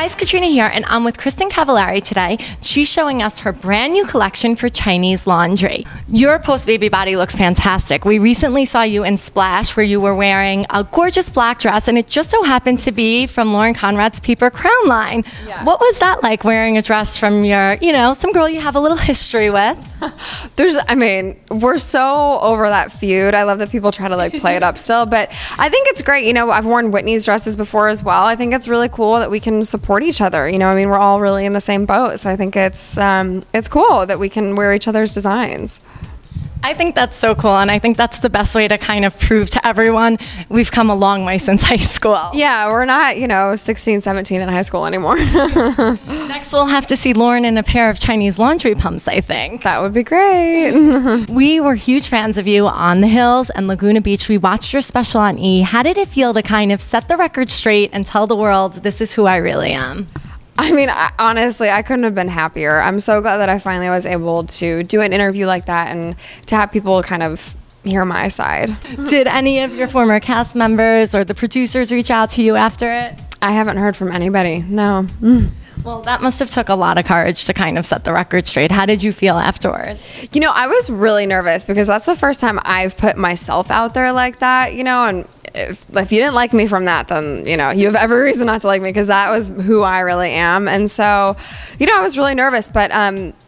guys, Katrina here, and I'm with Kristin Cavallari today. She's showing us her brand new collection for Chinese laundry. Your post-baby body looks fantastic. We recently saw you in Splash where you were wearing a gorgeous black dress, and it just so happened to be from Lauren Conrad's Peeper Crown line. Yeah. What was that like, wearing a dress from your, some girl you have a little history with? We're so over that feud. I love that people try to play it up still, but I think it's great. I've worn Whitney's dresses before as well. I think it's really cool that we can support each other. We're all really in the same boat. So I think it's cool that we can wear each other's designs. I think that's so cool, and I think that's the best way to kind of prove to everyone we've come a long way since high school. Yeah, we're not, 16, 17 in high school anymore. Next, we'll have to see Lauren in a pair of Chinese laundry pumps, I think. That would be great. We were huge fans of you on the Hills and Laguna Beach. We watched your special on E! How did it feel to kind of set the record straight and tell the world, this is who I really am? Honestly, I couldn't have been happier. I'm so glad that I finally was able to do an interview like that and to have people kind of hear my side. Did any of your former cast members or the producers reach out to you after it? I haven't heard from anybody, no. Well, that must have took a lot of courage to kind of set the record straight. How did you feel afterwards? I was really nervous because that's the first time I've put myself out there like that, and if you didn't like me from that, then, you have every reason not to like me, because that was who I really am. And so, I was really nervous, but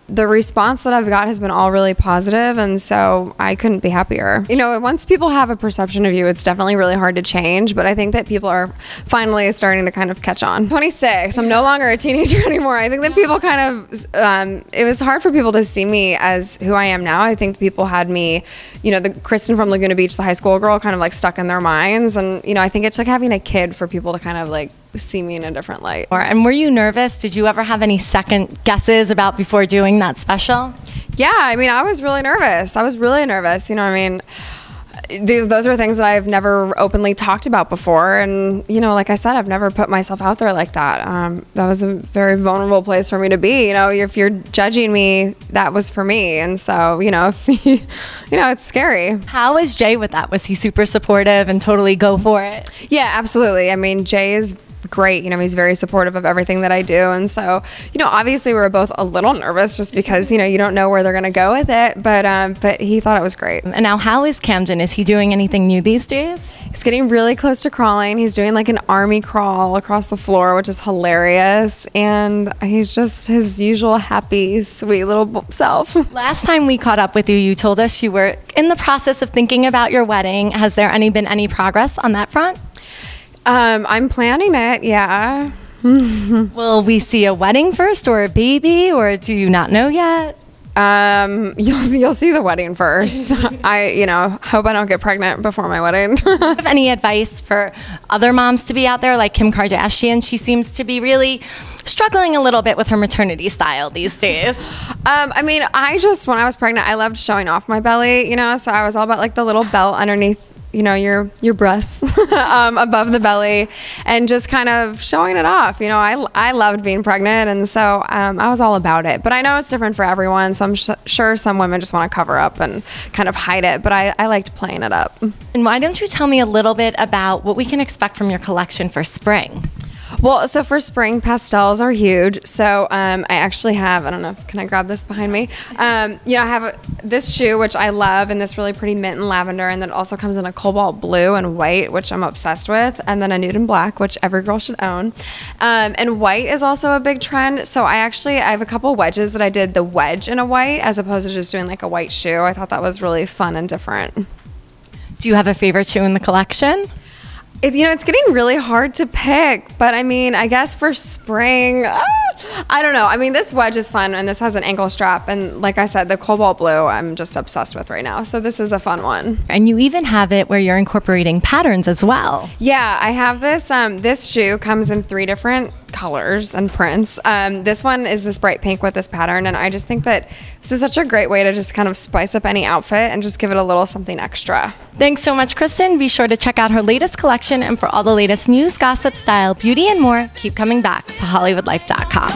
the response that I've got has been all really positive, and so I couldn't be happier. Once people have a perception of you, it's definitely really hard to change, but I think that people are finally starting to kind of catch on. 26, I'm no longer a teenager anymore. I think that people kind of, it was hard for people to see me as who I am now. I think people had me, the Kristin from Laguna Beach, the high school girl, kind of stuck in their minds, and, I think it took having a kid for people to kind of see me in a different light. And were you nervous? Did you ever have any second guesses about before doing that special? Yeah, I was really nervous. Those are things that I've never openly talked about before, and like I said, I've never put myself out there like that. That was a very vulnerable place for me to be. If you're judging me, that was for me, and so it's scary. How was Jay with that? Was he super supportive and totally go for it? Yeah, absolutely. Jay is great. He's very supportive of everything that I do. And so, obviously we were both a little nervous just because, you don't know where they're going to go with it. But he thought it was great. And now, how is Camden? Is he doing anything new these days? He's getting really close to crawling. He's doing an army crawl across the floor, which is hilarious. And he's just his usual happy, sweet little self. Last time we caught up with you, you told us you were in the process of thinking about your wedding. Has there been any progress on that front? I'm planning it, yeah. Will we see a wedding first or a baby, or do you not know yet? You'll see the wedding first. I hope I don't get pregnant before my wedding. Do you have any advice for other moms to be out there like Kim Kardashian? She seems to be really struggling a little bit with her maternity style these days. when I was pregnant, I loved showing off my belly, so I was all about the little belt underneath your breasts above the belly, and just kind of showing it off. I loved being pregnant, and so I was all about it. But I know it's different for everyone, so I'm sure some women just want to cover up and kind of hide it, but I liked playing it up. And why don't you tell me a little bit about what we can expect from your collection for spring? Well, so for spring, pastels are huge. So I actually have, I don't know, can I grab this behind me? I have this shoe, which I love, and this really pretty mint and lavender, and then it also comes in a cobalt blue and white, which I'm obsessed with, and then a nude and black, which every girl should own. And white is also a big trend. So I have a couple wedges that I did the wedge in a white as opposed to just doing a white shoe. I thought that was really fun and different. Do you have a favorite shoe in the collection? It's getting really hard to pick, but I guess for spring, I don't know. This wedge is fun, and this has an ankle strap, and like I said, the cobalt blue I'm just obsessed with right now, so this is a fun one. And you even have it where you're incorporating patterns as well. Yeah, I have this. This shoe comes in 3 different colors and prints. This one is this bright pink with this pattern, and I just think that this is such a great way to just kind of spice up any outfit and just give it a little something extra. Thanks so much, Kristin. Be sure to check out her latest collection, and for all the latest news, gossip, style, beauty, and more, keep coming back to HollywoodLife.com.